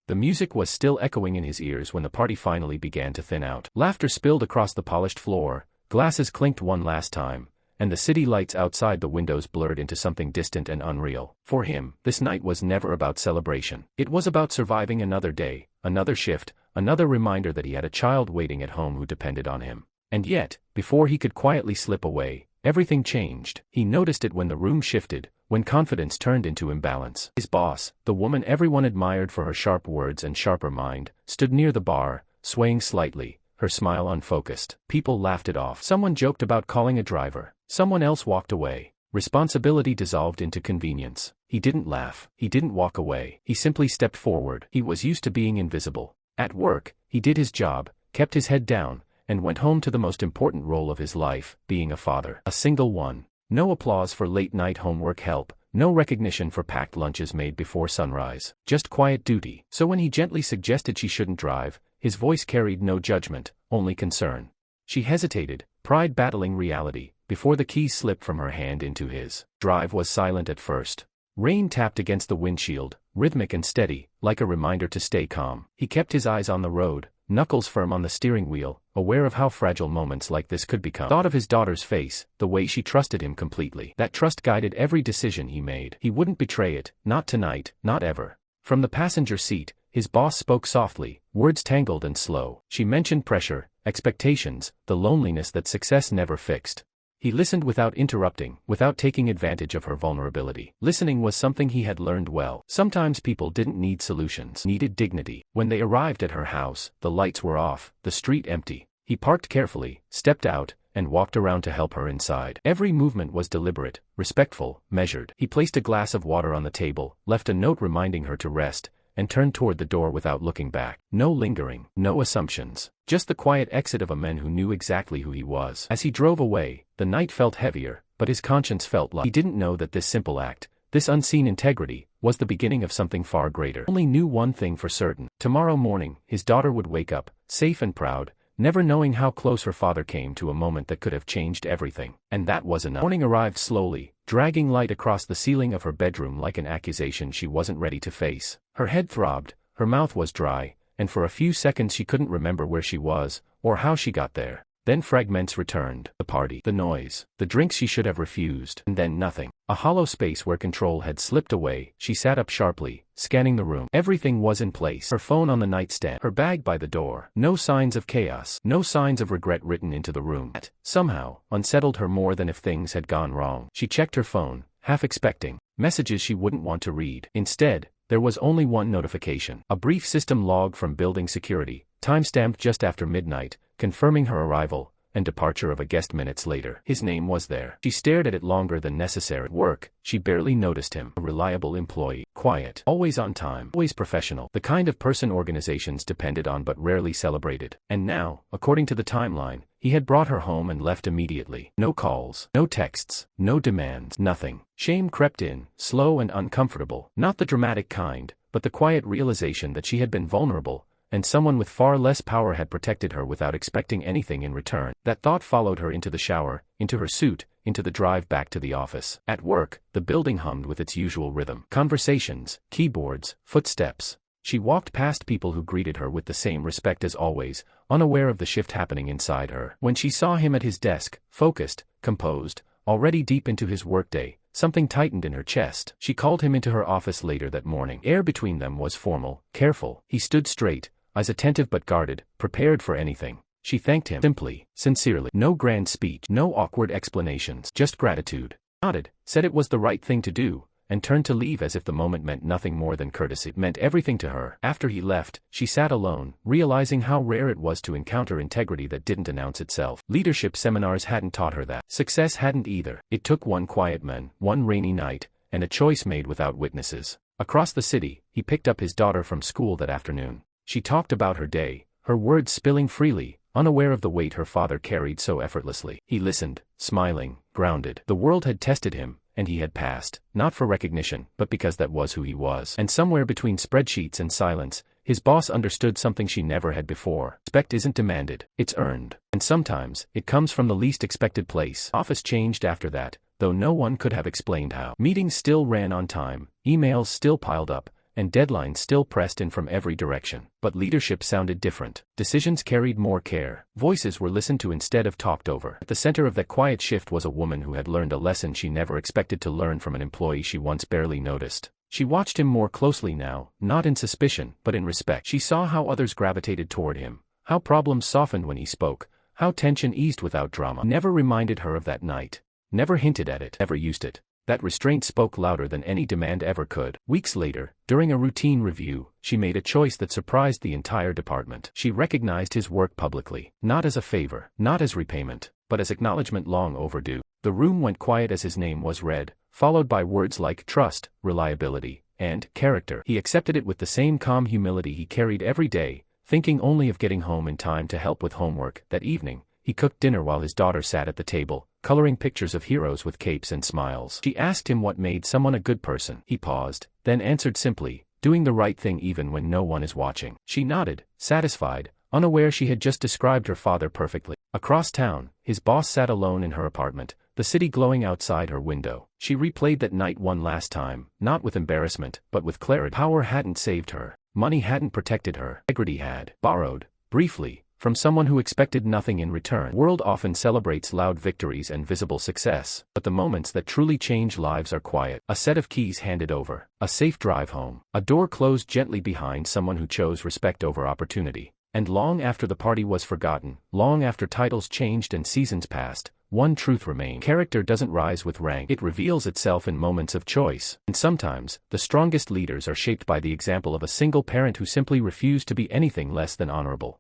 The music was still echoing in his ears when the party finally began to thin out. Laughter spilled across the polished floor, glasses clinked one last time, and the city lights outside the windows blurred into something distant and unreal. For him, this night was never about celebration. It was about surviving another day, another shift, another reminder that he had a child waiting at home who depended on him. And yet, before he could quietly slip away, everything changed. He noticed it when the room shifted, when confidence turned into imbalance. His boss, the woman everyone admired for her sharp words and sharper mind, stood near the bar, swaying slightly, her smile unfocused. People laughed it off. Someone joked about calling a driver. Someone else walked away. Responsibility dissolved into convenience. He didn't laugh. He didn't walk away. He simply stepped forward. He was used to being invisible. At work, he did his job, kept his head down, and went home to the most important role of his life, being a father. A single one. No applause for late-night homework help, no recognition for packed lunches made before sunrise. Just quiet duty. So when he gently suggested she shouldn't drive, his voice carried no judgment, only concern. She hesitated, pride battling reality, before the keys slipped from her hand into his. Drive was silent at first. Rain tapped against the windshield, rhythmic and steady, like a reminder to stay calm. He kept his eyes on the road, knuckles firm on the steering wheel, aware of how fragile moments like this could become. Thought of his daughter's face, the way she trusted him completely. That trust guided every decision he made. He wouldn't betray it, not tonight, not ever. From the passenger seat, his boss spoke softly, words tangled and slow. She mentioned pressure, expectations, the loneliness that success never fixed. He listened without interrupting, without taking advantage of her vulnerability. Listening was something he had learned well. Sometimes people didn't need solutions, needed dignity. When they arrived at her house, the lights were off, the street empty. He parked carefully, stepped out, and walked around to help her inside. Every movement was deliberate, respectful, measured. He placed a glass of water on the table, left a note reminding her to rest, and turned toward the door without looking back. No lingering, no assumptions. Just the quiet exit of a man who knew exactly who he was. As he drove away, the night felt heavier, but his conscience felt light. He didn't know that this simple act, this unseen integrity, was the beginning of something far greater. Only knew one thing for certain. Tomorrow morning, his daughter would wake up, safe and proud, never knowing how close her father came to a moment that could have changed everything. And that was enough. Morning arrived slowly, dragging light across the ceiling of her bedroom like an accusation she wasn't ready to face. Her head throbbed, her mouth was dry, and for a few seconds she couldn't remember where she was, or how she got there. Then fragments returned. The party, the noise, the drinks she should have refused, and then nothing. A hollow space where control had slipped away. She sat up sharply, scanning the room. Everything was in place. Her phone on the nightstand, her bag by the door. No signs of chaos, no signs of regret written into the room. That, somehow, unsettled her more than if things had gone wrong. She checked her phone, half expecting messages she wouldn't want to read. Instead, there was only one notification. A brief system log from building security, timestamped just after midnight, confirming her arrival and departure of a guest minutes later. His name was there. She stared at it longer than necessary. At work, she barely noticed him. A reliable employee, quiet, always on time, always professional, the kind of person organizations depended on but rarely celebrated. And now, according to the timeline, he had brought her home and left immediately. No calls, no texts, no demands, nothing. Shame crept in, slow and uncomfortable, not the dramatic kind, but the quiet realization that she had been vulnerable, and someone with far less power had protected her without expecting anything in return. That thought followed her into the shower, into her suit, into the drive back to the office. At work, the building hummed with its usual rhythm. Conversations, keyboards, footsteps. She walked past people who greeted her with the same respect as always, unaware of the shift happening inside her. When she saw him at his desk, focused, composed, already deep into his workday, something tightened in her chest. She called him into her office later that morning. Air between them was formal, careful. He stood straight, eyes attentive but guarded, prepared for anything. She thanked him simply, sincerely. No grand speech, no awkward explanations, just gratitude. Nodded, said it was the right thing to do, and turned to leave as if the moment meant nothing more than courtesy. It meant everything to her. After he left, she sat alone, realizing how rare it was to encounter integrity that didn't announce itself. Leadership seminars hadn't taught her that. Success hadn't either. It took one quiet man, one rainy night, and a choice made without witnesses. Across the city, he picked up his daughter from school that afternoon. She talked about her day, her words spilling freely, unaware of the weight her father carried so effortlessly. He listened, smiling, grounded. The world had tested him, and he had passed, not for recognition, but because that was who he was. And somewhere between spreadsheets and silence, his boss understood something she never had before. Respect isn't demanded, it's earned. And sometimes, it comes from the least expected place. Office changed after that, though no one could have explained how. Meetings still ran on time, emails still piled up, and deadlines still pressed in from every direction. But leadership sounded different. Decisions carried more care. Voices were listened to instead of talked over. At the center of that quiet shift was a woman who had learned a lesson she never expected to learn from an employee she once barely noticed. She watched him more closely now, not in suspicion, but in respect. She saw how others gravitated toward him, how problems softened when he spoke, how tension eased without drama. Never reminded her of that night. Never hinted at it. Never used it. That restraint spoke louder than any demand ever could. Weeks later, during a routine review, she made a choice that surprised the entire department. She recognized his work publicly, not as a favor, not as repayment, but as acknowledgement long overdue. The room went quiet as his name was read, followed by words like trust, reliability, and character. He accepted it with the same calm humility he carried every day, thinking only of getting home in time to help with homework. That evening, he cooked dinner while his daughter sat at the table, coloring pictures of heroes with capes and smiles. She asked him what made someone a good person. He paused, then answered simply, doing the right thing even when no one is watching. She nodded, satisfied, unaware she had just described her father perfectly. Across town, his boss sat alone in her apartment, the city glowing outside her window. She replayed that night one last time, not with embarrassment, but with clarity. Power hadn't saved her. Money hadn't protected her. Integrity had. Borrowed, briefly, from someone who expected nothing in return. The world often celebrates loud victories and visible success, but the moments that truly change lives are quiet. A set of keys handed over, a safe drive home, a door closed gently behind someone who chose respect over opportunity. And long after the party was forgotten, long after titles changed and seasons passed, one truth remained. Character doesn't rise with rank. It reveals itself in moments of choice. And sometimes, the strongest leaders are shaped by the example of a single parent who simply refused to be anything less than honorable.